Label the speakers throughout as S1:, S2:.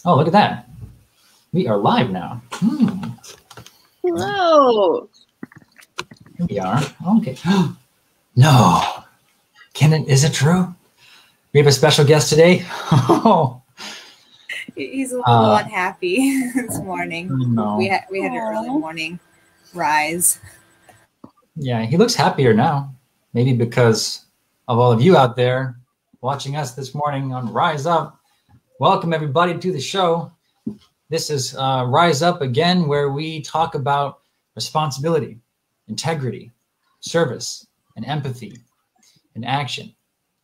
S1: Oh, look at that. We are live now.
S2: Hello.
S1: Here we are. Okay. No. Is it true? We have a special guest today.
S3: He's a little unhappy this morning.
S1: No.
S3: We had an early morning rise.
S1: Yeah, he looks happier now. Maybe because of all of you out there watching us this morning on Rise Up. Welcome everybody to the show. This is Rise Up again, where we talk about responsibility, integrity, service, and empathy, and action.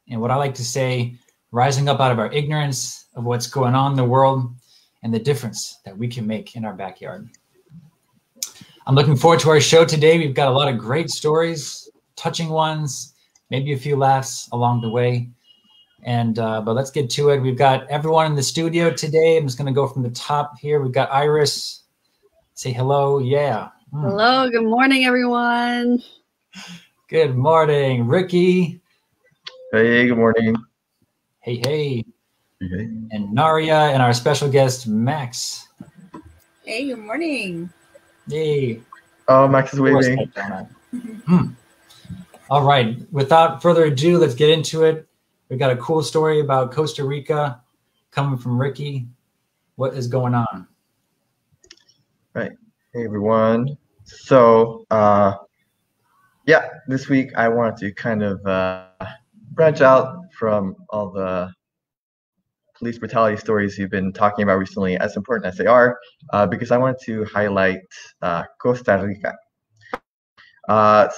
S1: And what I like to say, rising up out of our ignorance of what's going on in the world and the difference that we can make in our backyard. I'm looking forward to our show today. We've got a lot of great stories, touching ones, maybe a few laughs along the way. And but let's get to it. We've got everyone in the studio today. I'm just going to go from the top here. We've got Iris. Say hello. Yeah.
S2: Hello. Good morning, everyone.
S1: Good morning, Ricky.
S4: Hey, good morning.
S1: Hey, hey.
S4: Hey.
S1: And Naria and our special guest, Max.
S3: Hey, good morning.
S1: Hey.
S4: Oh, Max is waving.
S1: All right. Without further ado, let's get into it. We've got a cool story about Costa Rica coming from Ricky. What is going on?
S4: Right. Hey, everyone. So, yeah, this week I wanted to kind of branch out from all the police brutality stories you've been talking about recently, as important as they are, because I wanted to highlight Costa Rica.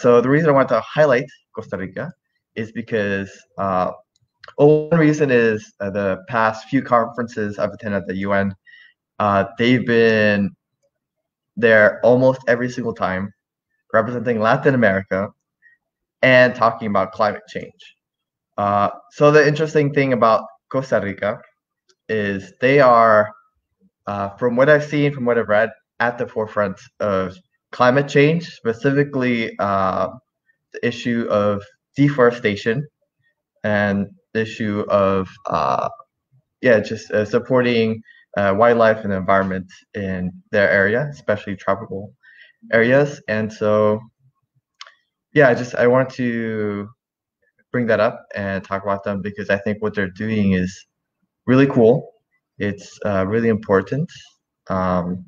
S4: So the reason I want to highlight Costa Rica is because one reason is the past few conferences I've attended at the UN. They've been there almost every single time, representing Latin America and talking about climate change. So the interesting thing about Costa Rica is they are, from what I've seen, from what I've read, at the forefront of climate change, specifically the issue of deforestation and the issue of supporting wildlife and the environment in their area, especially tropical areas. And so, yeah, I want to bring that up and talk about them because I think what they're doing is really cool. It's really important. And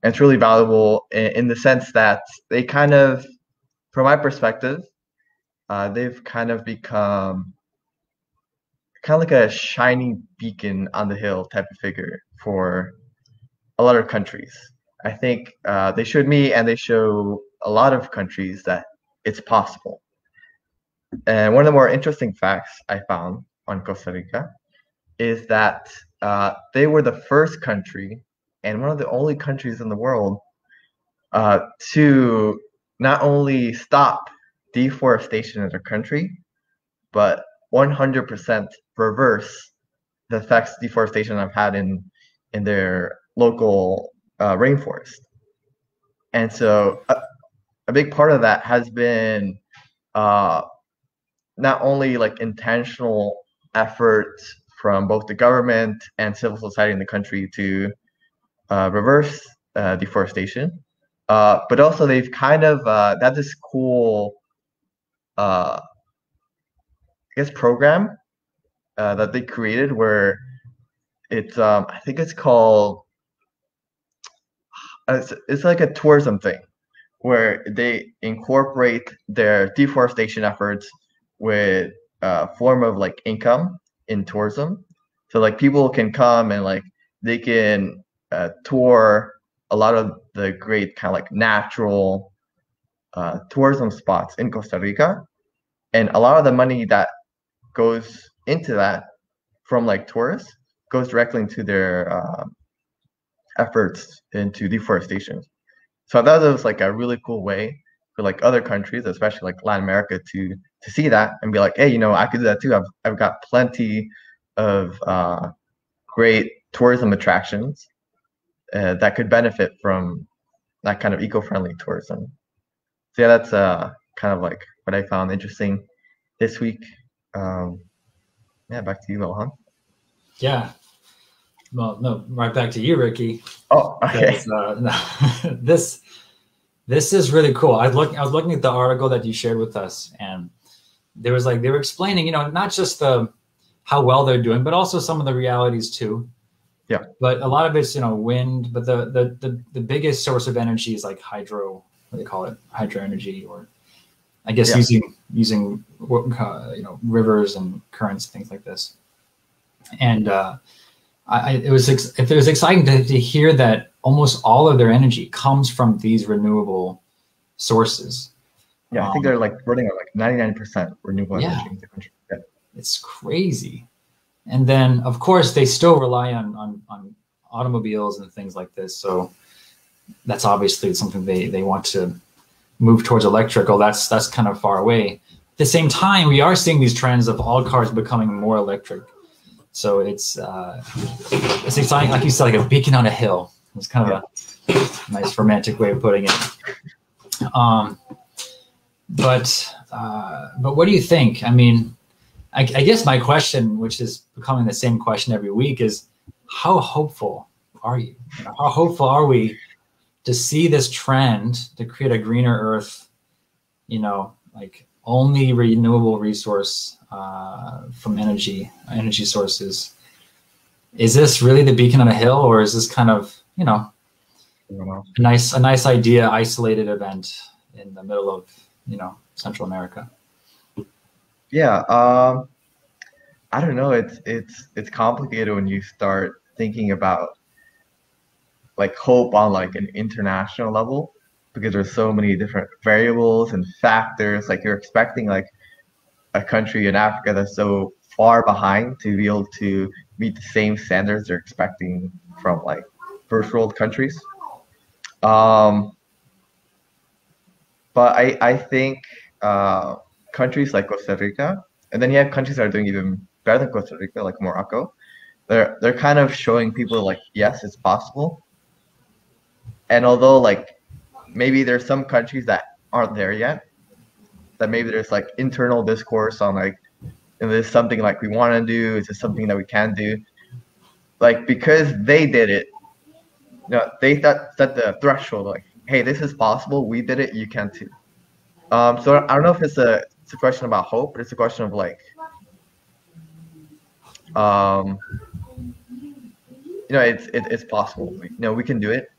S4: it's really valuable in the sense that they kind of, from my perspective, they've kind of become kind of like a shining beacon on the hill type of figure for a lot of countries. I think they showed me and they show a lot of countries that it's possible. And one of the more interesting facts I found on Costa Rica is that they were the first country and one of the only countries in the world to not only stop deforestation in their country, but 100% reverse the effects deforestation have had in their local rainforest. And so a big part of that has been not only like intentional efforts from both the government and civil society in the country to reverse deforestation, but also they've kind of got this cool program that they created where it's I think it's called it's like a tourism thing where they incorporate their deforestation efforts with a form of like income in tourism. So like people can come and like they can tour a lot of the great kind of like natural tourism spots in Costa Rica, and a lot of the money that goes into that from like tourists goes directly into their efforts into deforestation. So I thought it was like a really cool way for like other countries, especially like Latin America, to see that and be like, hey, you know, I could do that too. I've got plenty of great tourism attractions that could benefit from that kind of eco-friendly tourism. So yeah, that's kind of like what I found interesting this week. Yeah, back to you, Lohan.
S1: Yeah. well, no, right back to you, Ricky.
S4: Oh, okay.
S1: Because, this is really cool. I was looking at the article that you shared with us, and they were explaining, not just how well they're doing, but also some of the realities too.
S4: Yeah.
S1: But a lot of it's wind, but the biggest source of energy is like hydro. What do they call it? Hydro energy, or I guess using rivers and currents, things like this. And it was exciting to hear that almost all of their energy comes from these renewable sources.
S4: Yeah, I think they're like running at like 99% renewable energy in the country. Yeah.
S1: It's crazy. And then, of course, they still rely on automobiles and things like this. So that's obviously something they want to move towards electrical. That's kind of far away. At the same time, we are seeing these trends of all cars becoming more electric. So it's exciting, like you said, like a beacon on a hill. It's kind of a nice romantic way of putting it. But what do you think? I mean, I guess my question, which is becoming the same question every week, is how hopeful are you? How hopeful are we to see this trend to create a greener Earth? Like only renewable resource from energy sources. Is this really the beacon on a hill, or is this kind of a nice idea, isolated event in the middle of Central America?
S4: Yeah, I don't know. It's complicated when you start thinking about like hope on like an international level, because there's so many different variables and factors. Like you're expecting like a country in Africa that's so far behind to be able to meet the same standards they're expecting from like first world countries. But I think countries like Costa Rica, and then you have countries that are doing even better than Costa Rica, like Morocco. They're kind of showing people like, yes, it's possible. And although like maybe there's some countries that aren't there yet, that maybe there's like internal discourse on like, is this something like we want to do? Is this something that we can do? Like because they did it, they set the threshold like, hey, this is possible. We did it. You can too. So I don't know if it's a question about hope, but it's a question of like, it's possible. We can do it,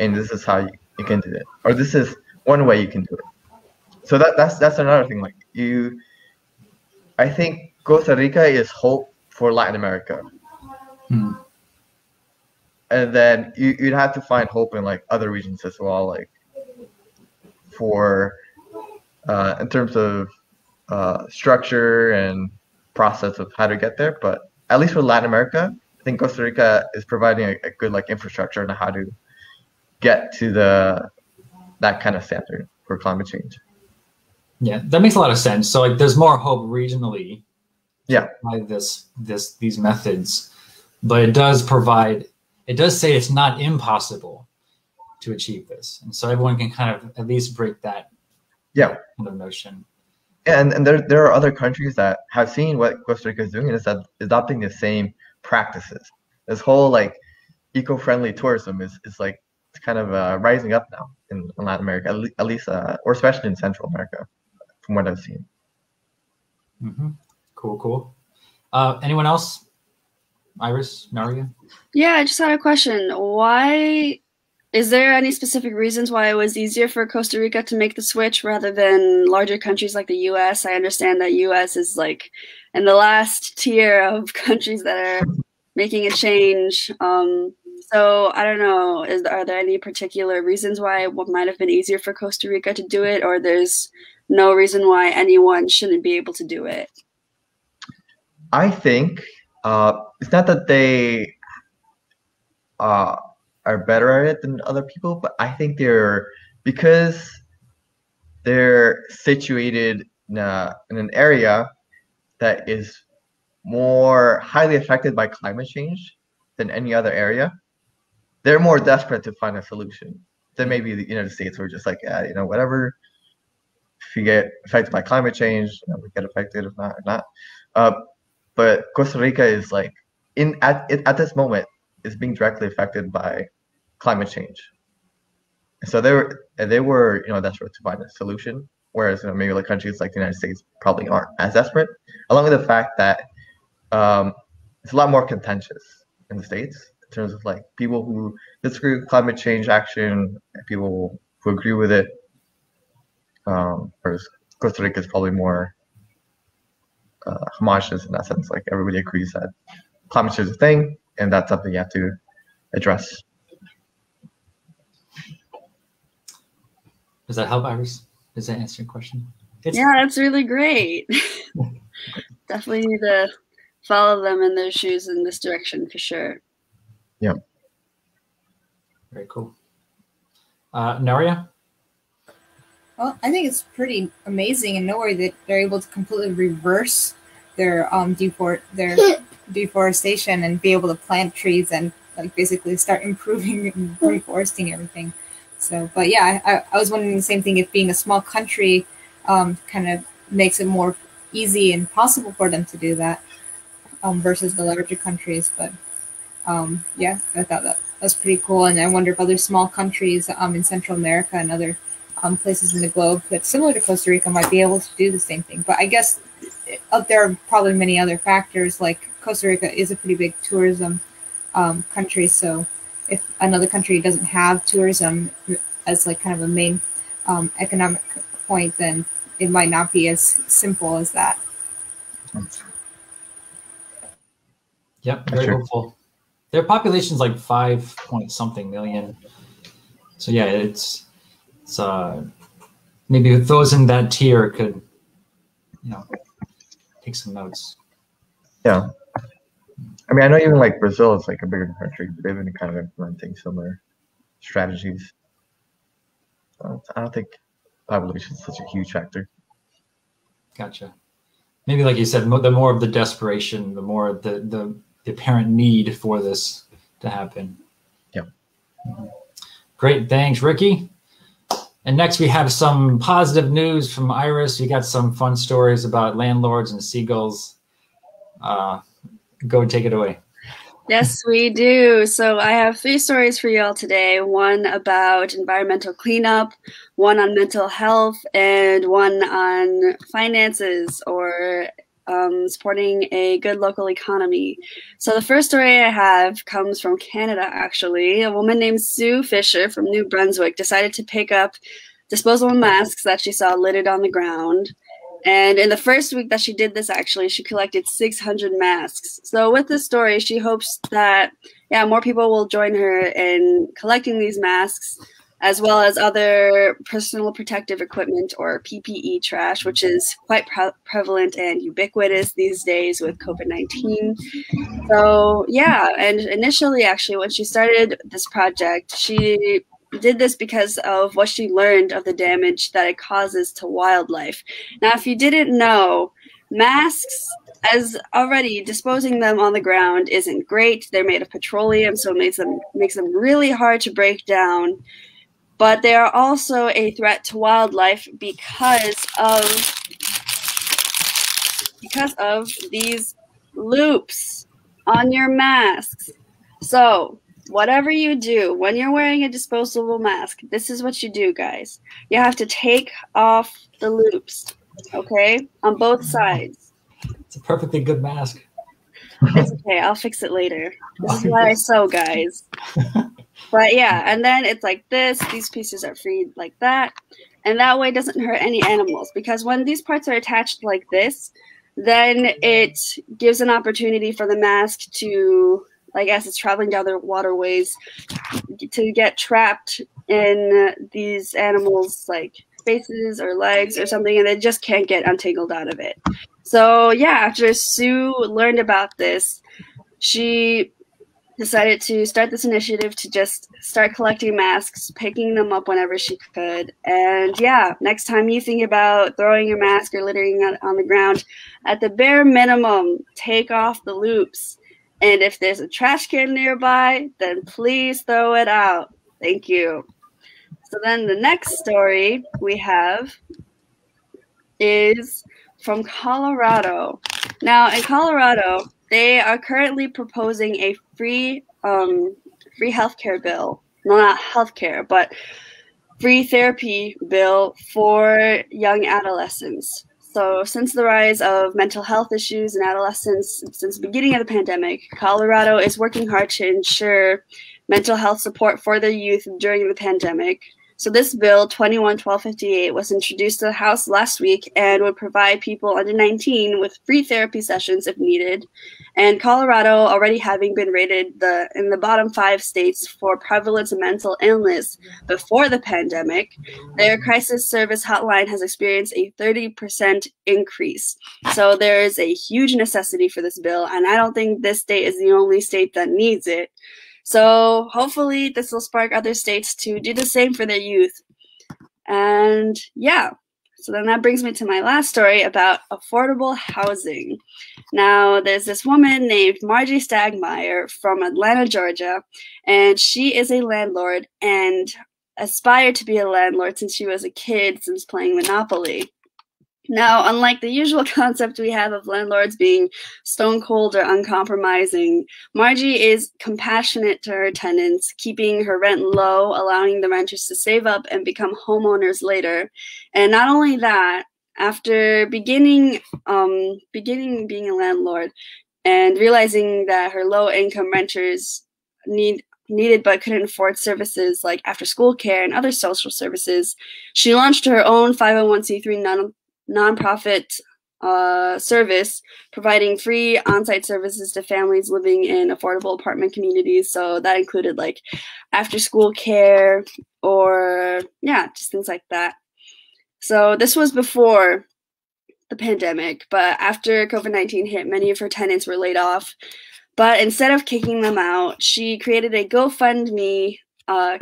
S4: and this is how you can do it, or this is one way you can do it. So that's another thing. Like I think Costa Rica is hope for Latin America. And then you'd have to find hope in like other regions as well, like for in terms of structure and process of how to get there. But at least for Latin America, I think Costa Rica is providing a good like infrastructure on how to get to that kind of standard for climate change.
S1: Yeah, that makes a lot of sense. So like there's more hope regionally.
S4: Yeah.
S1: By these methods, but it does say it's not impossible to achieve this. And so everyone can kind of at least break that kind of notion.
S4: And there are other countries that have seen what Costa Rica is doing and is adopting the same practices. This whole like eco-friendly tourism is like it's kind of rising up now in Latin America, at least or especially in Central America, from what I've seen.
S1: Mm-hmm. Cool. Anyone else? Iris, Naria?
S2: Yeah, I just had a question. Why is there any specific reasons why it was easier for Costa Rica to make the switch rather than larger countries like the US? I understand that US is like in the last tier of countries that are making a change. So I don't know, are there any particular reasons why it might have been easier for Costa Rica to do it, or there's no reason why anyone shouldn't be able to do it?
S4: I think it's not that they are better at it than other people, but I think because they're situated in an area that is more highly affected by climate change than any other area, they're more desperate to find a solution than maybe the United States, who are just like, whatever. If you get affected by climate change, we get affected. If not, or not. But Costa Rica is like at this moment is being directly affected by climate change. So they were desperate to find a solution, whereas maybe like countries like the United States probably aren't as desperate. Along with the fact that it's a lot more contentious in the States in terms of like people who disagree with climate change action and people who agree with it. Whereas Costa Rica is probably more homogenous in that sense. Like everybody agrees that climate change is a thing, and that's something you have to address.
S1: Does that help, Iris? Does that answer your question?
S2: Yeah, that's really great. Definitely need to follow them in their shoes in this direction for sure.
S4: Yeah.
S1: Very cool. Naria?
S3: Well, I think it's pretty amazing in Norway that they're able to completely reverse their deforestation and be able to plant trees and like basically start improving and reforesting everything. So, but yeah, I was wondering the same thing, if being a small country kind of makes it more easy and possible for them to do that versus the larger countries. But yeah, I thought that was pretty cool. And I wonder if other small countries in Central America and other places in the globe that's similar to Costa Rica might be able to do the same thing. But I guess there are probably many other factors, like Costa Rica is a pretty big tourism country. So if another country doesn't have tourism as like kind of a main economic point, then it might not be as simple as that.
S1: Yep, very hopeful. Their population's like 5-point-something million. So yeah, it's maybe those in that tier could, take some notes.
S4: Yeah. I mean, I know even like Brazil is like a bigger country, but they've been kind of implementing similar strategies. I don't think population is such a huge factor.
S1: Gotcha. Maybe like you said, the more of the desperation, the more the apparent need for this to happen.
S4: Yeah.
S1: Great, thanks, Ricky. And next we have some positive news from Iris. You got some fun stories about landlords and seagulls. Go take it away.
S2: Yes, we do. So I have 3 stories for y'all today. One about environmental cleanup, one on mental health, and one on finances or supporting a good local economy. So the first story I have comes from Canada, actually. A woman named Sue Fisher from New Brunswick decided to pick up disposable masks that she saw littered on the ground. And in the first week that she did this, actually, she collected 600 masks. So with this story, she hopes that, more people will join her in collecting these masks, as well as other personal protective equipment or PPE trash, which is quite prevalent and ubiquitous these days with COVID-19. So, and initially, actually, when she started this project, she did this because of what she learned of the damage that it causes to wildlife. Now, if you didn't know, masks, as already disposing them on the ground isn't great. They're made of petroleum, so it makes them really hard to break down. But they are also a threat to wildlife because of these loops on your masks. So whatever you do, when you're wearing a disposable mask, this is what you do, guys. You have to take off the loops, okay, on both sides.
S1: It's a perfectly good mask.
S2: It's okay. I'll fix it later. This is why I sew, guys. But and then it's like this. These pieces are freed like that. And that way it doesn't hurt any animals. Because when these parts are attached like this, then it gives an opportunity for the mask to, as it's traveling down the waterways, to get trapped in these animals' faces or legs or something, and they just can't get untangled out of it. So after Sue learned about this, she decided to start this initiative to just start collecting masks, picking them up whenever she could. And next time you think about throwing your mask or littering on the ground, at the bare minimum, take off the loops. And if there's a trash can nearby, then please throw it out. Thank you. So then the next story we have is from Colorado. Now, in Colorado, they are currently proposing a free healthcare bill. No, not healthcare, but free therapy bill for young adolescents. So since the rise of mental health issues in adolescents since the beginning of the pandemic, Colorado is working hard to ensure mental health support for their youth during the pandemic. So this bill, 21-1258, was introduced to the House last week and would provide people under 19 with free therapy sessions if needed. And Colorado, already having been rated in the bottom 5 states for prevalence of mental illness before the pandemic, their crisis service hotline has experienced a 30% increase. So there is a huge necessity for this bill, and I don't think this state is the only state that needs it. So hopefully this will spark other states to do the same for their youth. And yeah, so then that brings me to my last story about affordable housing. Now, there's this woman named Margie Stagmeyer from Atlanta, Georgia, and she is a landlord and aspired to be a landlord since she was a kid, since playing Monopoly. Now, unlike the usual concept we have of landlords being stone cold or uncompromising, Margie is compassionate to her tenants, keeping her rent low, allowing the renters to save up and become homeowners later. And not only that, after beginning being a landlord and realizing that her low-income renters needed but couldn't afford services like after-school care and other social services, she launched her own 501c3 nonprofit service, providing free on-site services to families living in affordable apartment communities. So that included like after-school care or just things like that. So this was before the pandemic, but after COVID-19 hit, many of her tenants were laid off. But instead of kicking them out, she created a GoFundMe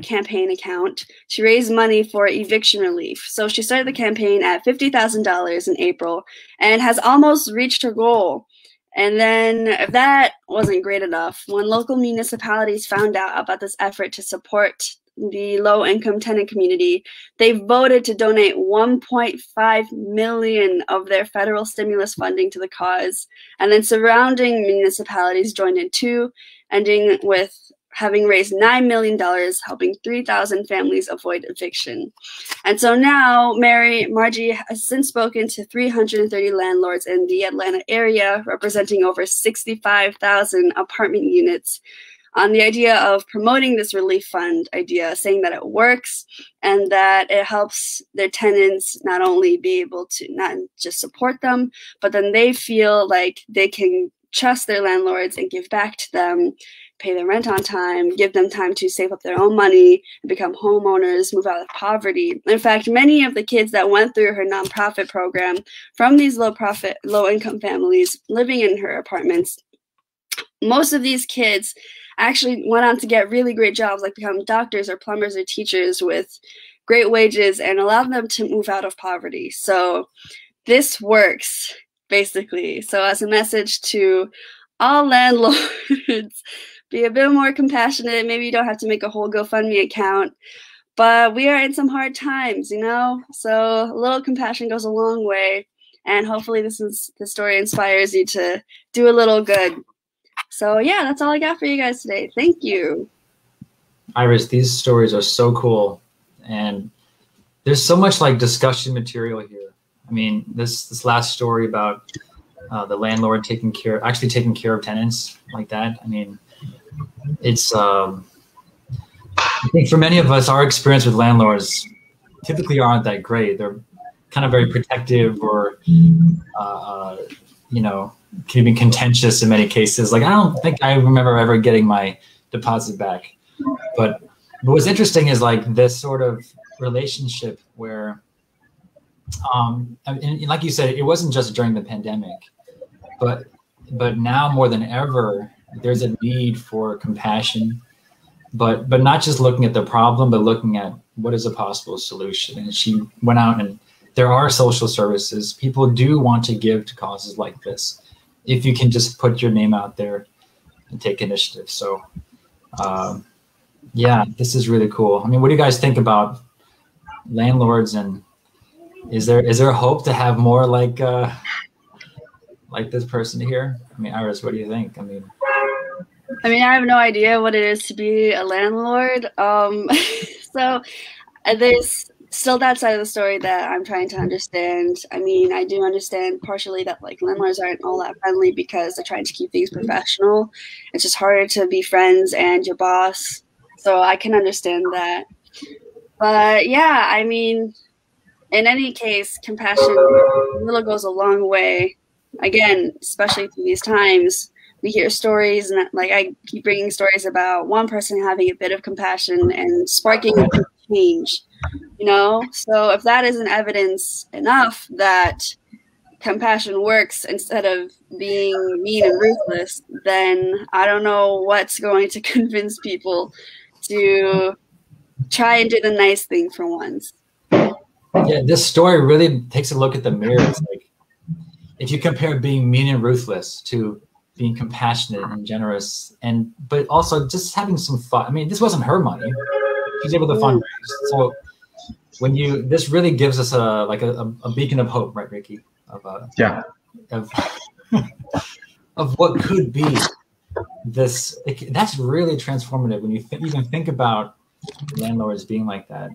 S2: campaign account to raise money for eviction relief. So she started the campaign at $50,000 in April and has almost reached her goal. And then if that wasn't great enough, when local municipalities found out about this effort to support the low-income tenant community, they voted to donate $1.5 million of their federal stimulus funding to the cause. And then surrounding municipalities joined in too, ending with having raised $9 million, helping 3,000 families avoid eviction. And so now Margie has since spoken to 330 landlords in the Atlanta area, representing over 65,000 apartment units, on the idea of promoting this relief fund idea, saying that it works and that it helps their tenants not only be able to not just support them, but then they feel like they can trust their landlords and give back to them, pay their rent on time, give them time to save up their own money, and become homeowners, move out of poverty. In fact, many of the kids that went through her nonprofit program from these low-income families living in her apartments, most of these kids actually went on to get really great jobs, like become doctors or plumbers or teachers with great wages, and allowed them to move out of poverty. So this works, basically. So as a message to all landlords, be a bit more compassionate. Maybe you don't have to make a whole GoFundMe account, but we are in some hard times, you know? So a little compassion goes a long way, and hopefully the story inspires you to do a little good. So yeah, that's all I got for you guys today. Thank you.
S1: Iris, these stories are so cool, and there's so much like discussion material here. I mean, this last story about the landlord taking care of tenants like that. I mean, it's I think for many of us, our experience with landlords typically aren't that great. They're kind of very protective, or can be contentious in many cases. Like, I don't think I remember ever getting my deposit back. But what's interesting is like this sort of relationship where, and like you said, it wasn't just during the pandemic, but now more than ever, there's a need for compassion, but not just looking at the problem, but looking at what is a possible solution. And she went out, and there are social services. People do want to give to causes like this, if you can just put your name out there and take initiative. So yeah, this is really cool. I mean, what do you guys think about landlords, and is there hope to have more like like this person here? I mean, Iris, what do you think? I mean,
S2: I have no idea what it is to be a landlord. So there's still that side of the story that I'm trying to understand. I mean, I do understand partially that like landlords aren't all that friendly because they're trying to keep things professional. It's just harder to be friends and your boss. So I can understand that. But yeah, I mean, in any case, compassion really goes a long way. Again, especially through these times, we hear stories, and like I keep bringing stories about one person having a bit of compassion and sparking a big change. You know, so if that isn't evidence enough that compassion works instead of being mean and ruthless, then I don't know what's going to convince people to try and do the nice thing for once.
S1: Yeah, this story really takes a look at the mirror. It's like if you compare being mean and ruthless to being compassionate and generous, but also just having some fun. I mean, this wasn't her money; she's able to fundraise. So this really gives us a beacon of hope, right, Ricky? Of what could be this. That's really transformative when you even think about landlords being like that.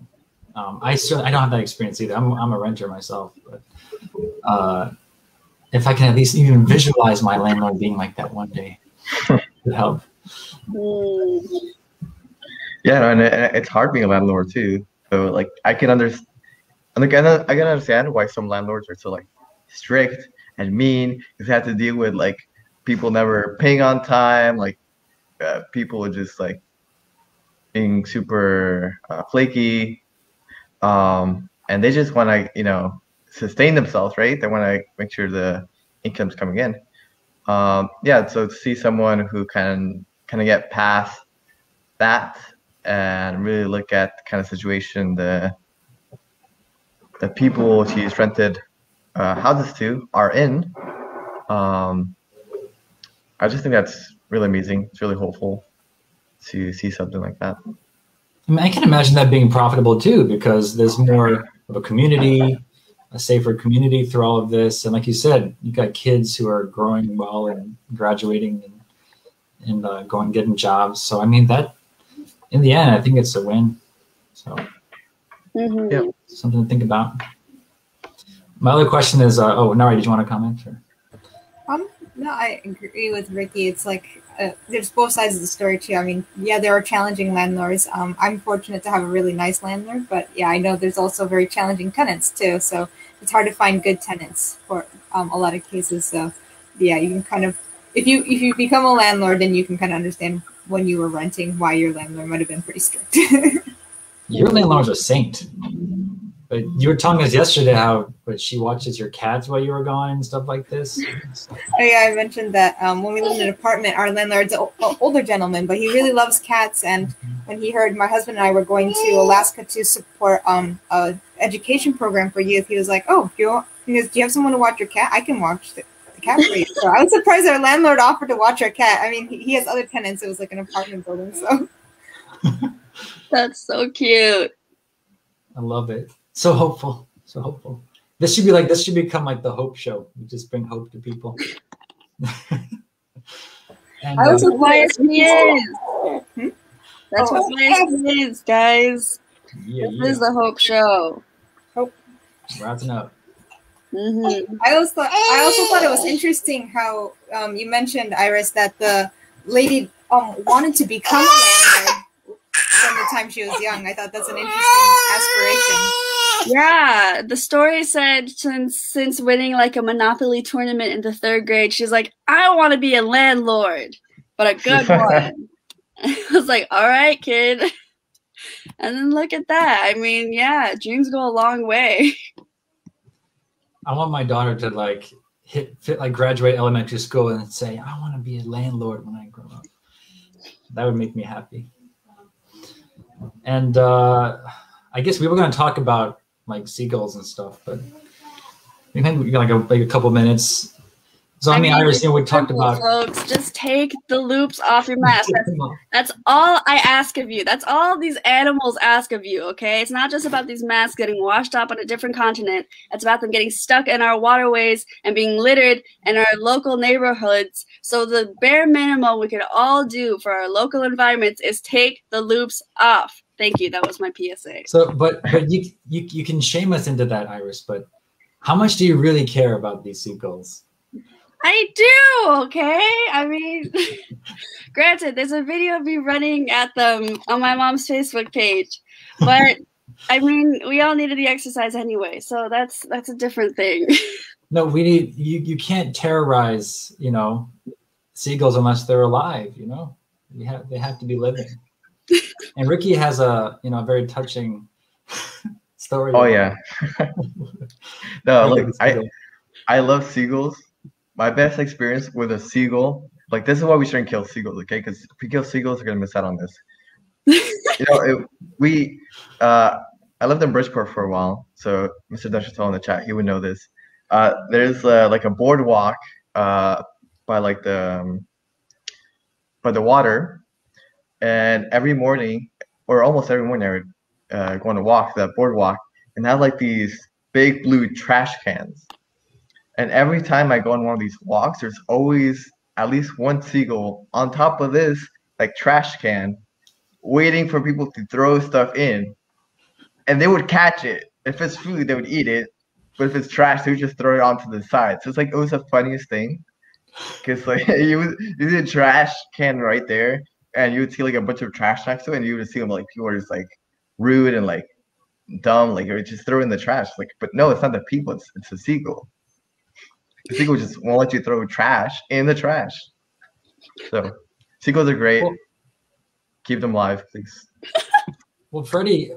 S1: I don't have that experience either. I'm a renter myself, but if I can at least even visualize my landlord being like that one day, it would help.
S4: Yeah, and it's hard being a landlord too. So like I can understand why some landlords are so like strict and mean, because they have to deal with like people never paying on time, like people just like being super flaky, and they just want to sustain themselves, right? They want to make sure the income's coming in. So to see someone who can kind of get past that and really look at the kind of situation the people she's rented houses to are in, I just think that's really amazing. It's really hopeful to see something like that.
S1: I mean, I can imagine that being profitable too, because there's more of a community, a safer community through all of this. And like you said, you got kids who are growing well and graduating and going getting jobs. So I mean, that in the end, I think it's a win. So something to think about. My other question is, Nari, did you want to comment? Or?
S3: No, I agree with Ricky. It's like there's both sides of the story too. I mean, yeah, there are challenging landlords. I'm fortunate to have a really nice landlord, but yeah, I know there's also very challenging tenants too. So it's hard to find good tenants for a lot of cases. So yeah, you can kind of, if you become a landlord, then you can kind of understand when you were renting why your landlord might have been pretty strict.
S1: Your landlord's a saint. But you were telling us yesterday how she watches your cats while you were gone and stuff like this.
S3: Oh yeah, I mentioned that when we lived in an apartment, our landlord's an older gentleman, but he really loves cats. And when he heard my husband and I were going to Alaska to support a education program for youth, he was like, "Oh, do you have someone to watch your cat? I can watch the cat for you." So I was surprised our landlord offered to watch our cat. I mean, he has other tenants. It was like an apartment building, so.
S2: That's so cute.
S1: I love it. So hopeful. So hopeful. This should become like the hope show. We just bring hope to people.
S2: And, that's what YSP is. That's what YSP is, guys. This is the hope show.
S3: Hope.
S1: Rising up.
S3: I also thought it was interesting how you mentioned, Iris, that the lady wanted to become a landlord from the time she was young. I thought that's an interesting aspiration.
S2: Yeah, the story said since winning like a Monopoly tournament in the 3rd grade, she's like, I want to be a landlord, but a good one. I was like, all right, kid. And then look at that. I mean, yeah, dreams go a long way.
S1: I want my daughter to graduate elementary school and say, I want to be a landlord when I grow up. That would make me happy. And I guess we were going to talk about like seagulls and stuff, but we got like a couple minutes. So I mean, Iris, we talked
S2: simple,
S1: about.
S2: Folks, just take the loops off your mask. That's all I ask of you. That's all these animals ask of you. Okay, it's not just about these masks getting washed up on a different continent. It's about them getting stuck in our waterways and being littered in our local neighborhoods. So the bare minimum we could all do for our local environments is take the loops off. Thank you. That was my PSA.
S1: So, but you can shame us into that, Iris. But how much do you really care about these seagulls?
S2: I do, okay? I mean, granted, there's a video of me running at them on my mom's Facebook page, but I mean, we all needed the exercise anyway, so that's a different thing.
S1: No, we need you can't terrorize, seagulls unless they're alive, they have to be living. And Ricky has a very touching story.
S4: Oh yeah. No, look, I love seagulls. My best experience with a seagull, like this is why we shouldn't kill seagulls, okay? Because if we kill seagulls, we're gonna miss out on this. I lived in Bridgeport for a while, so Mr. Dusher's in the chat, he would know this. There's like a boardwalk by the water, and every morning, or almost every morning, I would go on a walk that boardwalk, and have like these big blue trash cans. And every time I go on one of these walks, there's always at least one seagull on top of this like trash can, waiting for people to throw stuff in. And they would catch it. If it's food, they would eat it. But if it's trash, they would just throw it onto the side. So it's like it was the funniest thing, because like you see a trash can right there, and you would see like a bunch of trash next to it, and you would see them like people are just like rude and like dumb, like or just throw in the trash. Like, but no, it's not the people. It's a seagull. The seagull just won't let you throw trash in the trash. So seagulls are great. Well, keep them alive, please.
S1: Well, Freddie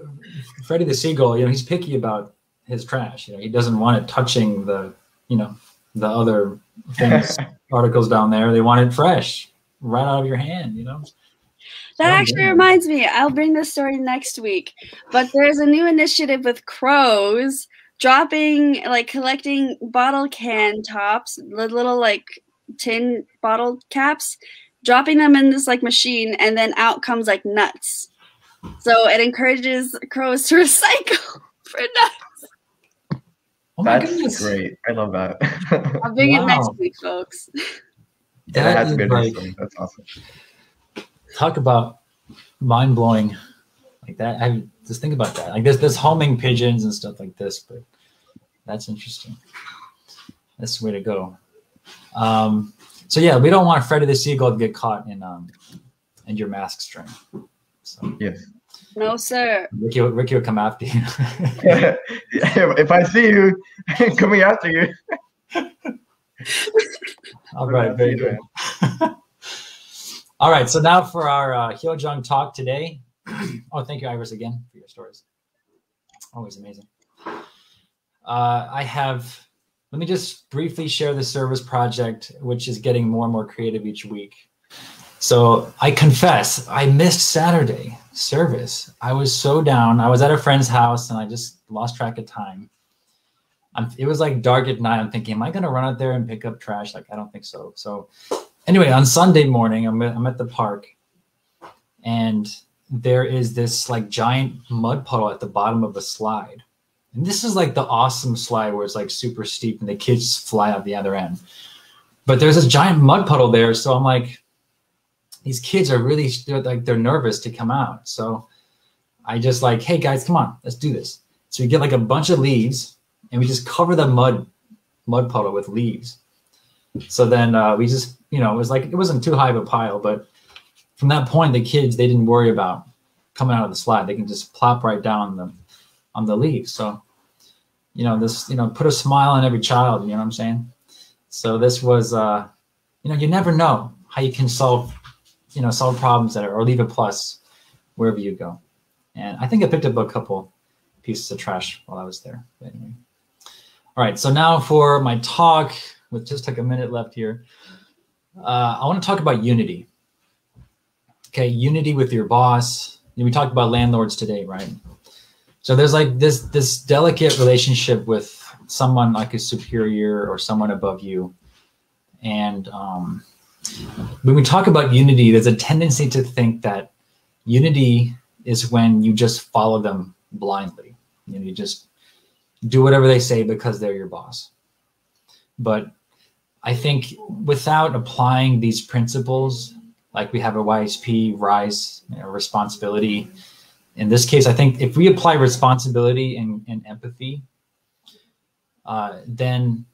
S1: the seagull, he's picky about his trash. He doesn't want it touching the other things, articles down there. They want it fresh, right out of your hand.
S2: That actually reminds me. I'll bring this story next week. But there's a new initiative with crows collecting bottle can tops, the little like tin bottle caps, dropping them in this like machine, and then out comes like nuts. So it encourages crows to recycle for nuts.
S1: Oh my
S4: That's
S1: goodness.
S4: Great. I love that.
S2: I'll bring it next week, folks.
S4: That has a good story. That's awesome.
S1: Talk about mind-blowing like that. I just think about that. Like there's homing pigeons and stuff like this, but that's interesting. That's the way to go. So yeah, we don't want Freddie the seagull to get caught in your mask string. So
S4: yes.
S2: No, sir.
S1: Ricky will come after you.
S4: If I see you coming after you.
S1: All right, very good. All right, so now for our Hyojung talk today. Oh, thank you, Iris, again for your stories. Always amazing. Let me just briefly share the service project, which is getting more and more creative each week. So I confess, I missed Saturday service. I was so down. I was at a friend's house and I just lost track of time. It was like dark at night. I'm thinking, am I going to run out there and pick up trash? Like, I don't think so. So anyway, on Sunday morning, I'm at the park, and there is this like giant mud puddle at the bottom of a slide. And this is like the awesome slide where it's like super steep and the kids fly out the other end. But there's this giant mud puddle there. So I'm like, these kids are really, they're nervous to come out. So I just like, hey guys, come on, let's do this. So we get like a bunch of leaves and we just cover the mud puddle with leaves. So then we just, it was like, it wasn't too high of a pile, but from that point, the kids, they didn't worry about coming out of the slide. They can just plop right down on the leaves. So, put a smile on every child, you know what I'm saying? So this was, you never know how you can solve problems or leave a plus wherever you go. And I think I picked up a couple pieces of trash while I was there. But anyway. All right, so now for my talk, with just like a minute left here, I want to talk about unity. Okay, unity with your boss. We talked about landlords today, right? So there's like this delicate relationship with someone like a superior or someone above you. And when we talk about unity, there's a tendency to think that unity is when you just follow them blindly. You know, you just do whatever they say because they're your boss. But I think without applying these principles, like we have a YSP, RISE, responsibility. In this case, I think if we apply responsibility and empathy, then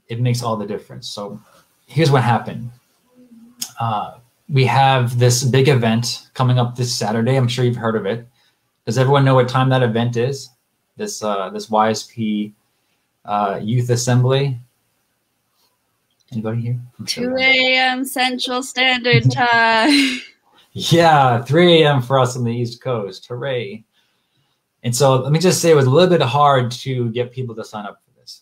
S1: it makes all the difference. So here's what happened. We have this big event coming up this Saturday. I'm sure you've heard of it. Does everyone know what time that event is? This YSP Youth Assembly? Anybody here?
S2: 2 a.m. Central Standard Time.
S1: Yeah, 3 a.m. for us on the East Coast. Hooray. And so let me just say it was a little bit hard to get people to sign up for this.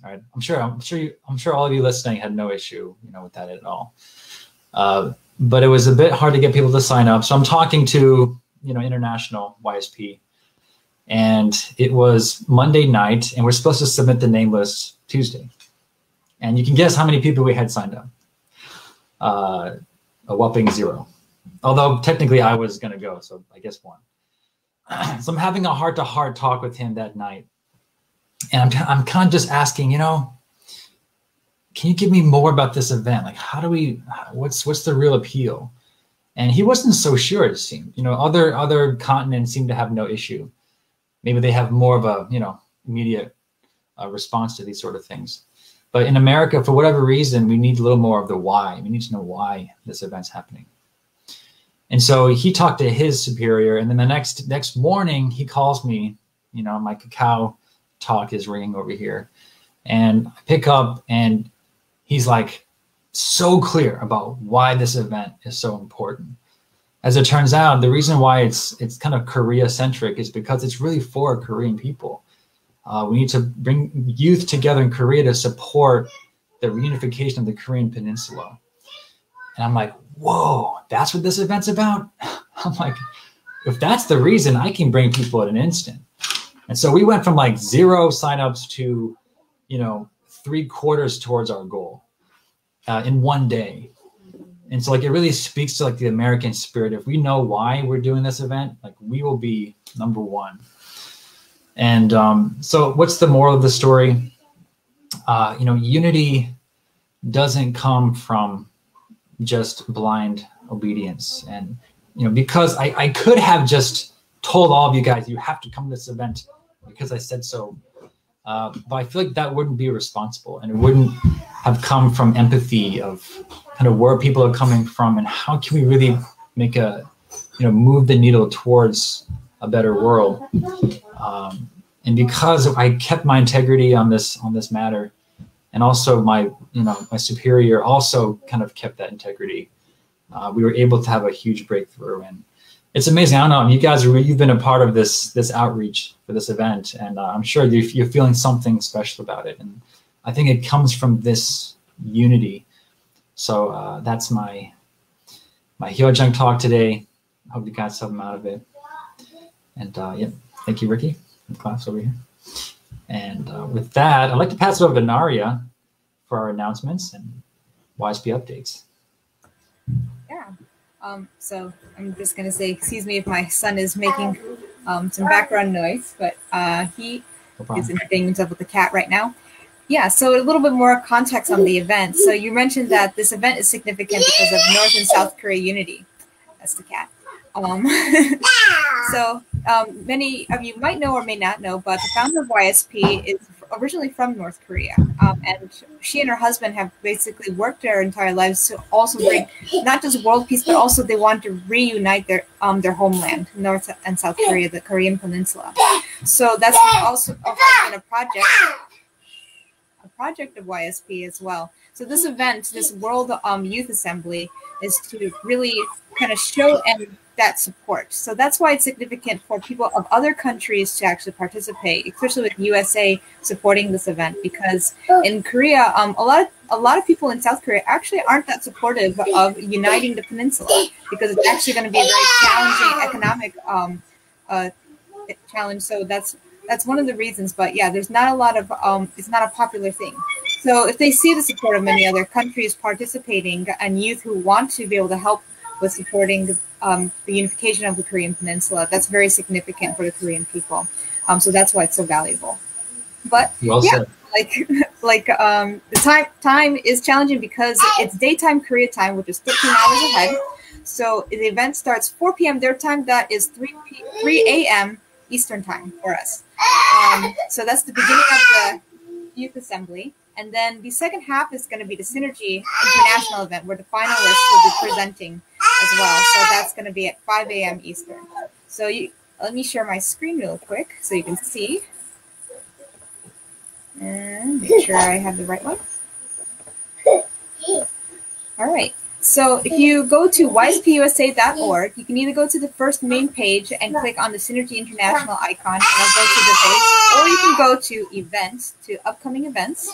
S1: All right. I'm sure all of you listening had no issue, with that at all. But it was a bit hard to get people to sign up. So I'm talking to, international YSP. And it was Monday night, and we're supposed to submit the name list Tuesday. And you can guess how many people we had signed up. A whopping 0. Although technically I was going to go, so I guess 1. So I'm having a heart-to-heart talk with him that night. And I'm kind of just asking, can you give me more about this event? Like, what's the real appeal? And he wasn't so sure, it seemed. Other continents seem to have no issue. Maybe they have more of a, immediate response to these sort of things. But in America, for whatever reason, we need a little more of the why. We need to know why this event's happening. And so he talked to his superior, and then the next morning he calls me. My cacao talk is ringing over here, and I pick up, and he's like so clear about why this event is so important. As it turns out, the reason why it's kind of Korea centric is because it's really for Korean people. We need to bring youth together in Korea to support the reunification of the Korean Peninsula. And I'm like, whoa, that's what this event's about? I'm like, if that's the reason, I can bring people at an instant. And so we went from like 0 signups to, 3/4 towards our goal in one day. And so it really speaks to the American spirit. If we know why we're doing this event, we will be number 1. And so what's the moral of the story? Unity doesn't come from just blind obedience. And, because I could have just told all of you guys, you have to come to this event because I said so. But I feel like that wouldn't be responsible, and it wouldn't have come from empathy of kind of where people are coming from and how can we really make move the needle towards a better world. And because I kept my integrity on this matter, and also my superior also kind of kept that integrity, we were able to have a huge breakthrough. And it's amazing. I don't know, you guys you've been a part of this outreach for this event, and I'm sure you're feeling something special about it. And I think it comes from this unity. So that's my Hyojung talk today. Hope you guys have them out of it. And thank you, Ricky, from class over here. And with that, I'd like to pass it over to Naria for our announcements and YSP updates.
S3: Yeah. So I'm just going to say, excuse me if my son is making some background noise, but he is entertaining himself with the cat right now. Yeah, so a little bit more context on the event. So you mentioned that this event is significant because of North and South Korea unity. That's the cat. So many of you might know or may not know, but the founder of YSP is originally from North Korea. And she and her husband have basically worked their entire lives to also bring not just world peace, but also they want to reunite their homeland, North and South Korea, the Korean Peninsula. So that's also been a project of YSP as well. So this event, this World Youth Assembly, is to really kind of show that support. So that's why it's significant for people of other countries to actually participate, especially with USA supporting this event, because in Korea, a lot of people in South Korea actually aren't that supportive of uniting the peninsula, because it's actually going to be a very challenging economic challenge. So that's one of the reasons. But yeah, there's not a lot of it's not a popular thing. So if they see the support of many other countries participating and youth who want to be able to help with supporting the unification of the Korean Peninsula, that's very significant for the Korean people. So that's why it's so valuable. But
S1: Well
S3: yeah,
S1: said.
S3: the time is challenging because it's daytime Korea time, which is 13 hours ahead. So the event starts 4 p.m. their time. That is 3 a.m. Eastern time for us. So that's the beginning of the youth assembly. And then the second half is going to be the Synergy International event, where the finalists will be presenting as well. So that's going to be at 5 a.m. Eastern. So let me share my screen real quick so you can see. And make sure I have the right one. All right. So if you go to wisepUSA.org, you can either go to the first main page and click on the Synergy International icon, and I'll go to the page, or you can go to events, to upcoming events,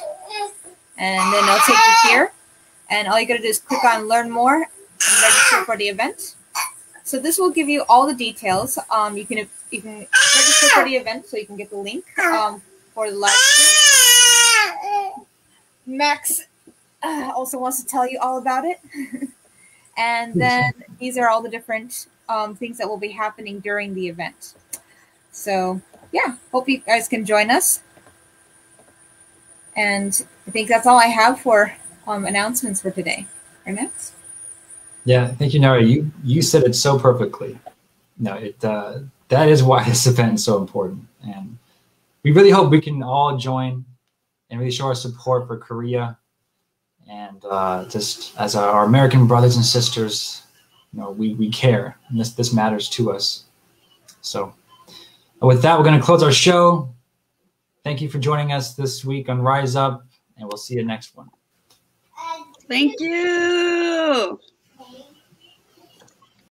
S3: and then it'll take you here. And all you got to do is click on Learn More and register for the event. So this will give you all the details. You can register for the event, so you can get the link for the live stream. Max also wants to tell you all about it. And then these are all the different things that will be happening during the event. So yeah, hope you guys can join us. And I think that's all I have for announcements for today. Next.
S1: Yeah, thank you, Nara. You said it so perfectly. No, that is why this event is so important. And we really hope we can all join and really show our support for Korea. And just as our American brothers and sisters, we care, and this matters to us. So with that, we're going to close our show. Thank you for joining us this week on Rise Up, and we'll see you next one.
S2: Thank you.